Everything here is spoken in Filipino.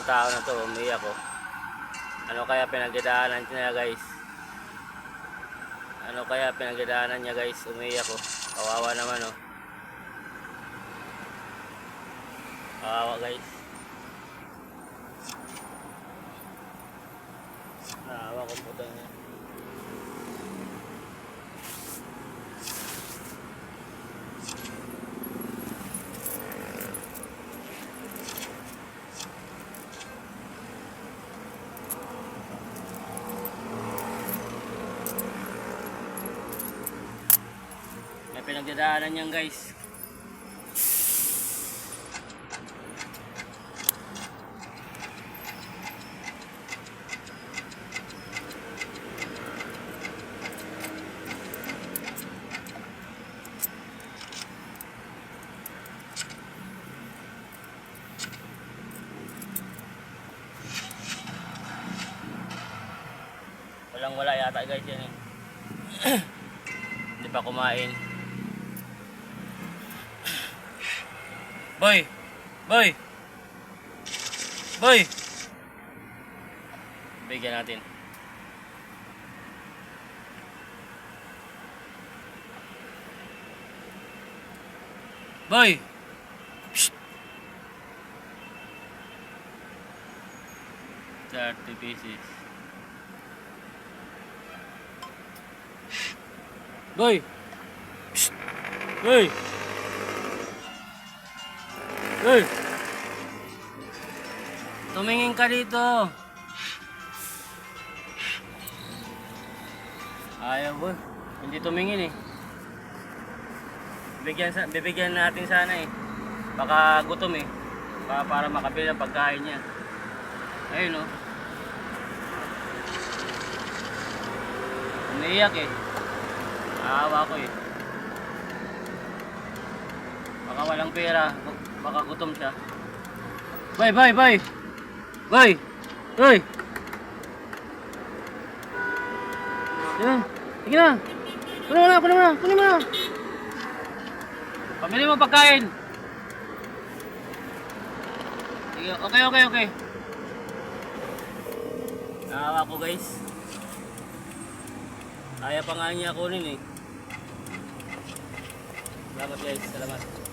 tao na to, umiyak oh. Ano kaya pinagdadaanan niya guys? Ano kaya pinagdadaanan niya guys? Umiyak oh. Kawawa naman oh. Kawawa guys. Naawa ko po niya. May pinagdadaanan niyan guys. Walang wala yata guys yan eh. Hindi pa kumain. Boy! Boy! Boy! Bigyan natin. Boy! Psst! 30 pieces. Boy! Psst! Boy! Boy! Tumingin ka dito. Ayaw boy. Hindi tumingin eh. Bibigyan natin sana eh. Baka gutom eh. Para makabili ng pagkain niya. Ayun oh. Umiiyak eh. Naawa ko eh. Baka walang pera. Baka gutom siya. Boy! Boy! Boy! Boy! Boy! Yan. Sige na. Kunin mo na. Kunin mo na. Kunin mo na. Pamili mo pagkain. Sige. Okay. Okay. Okay. Naawa ko guys. Kaya pa nga niya kunin eh. Salamat guys. Salamat.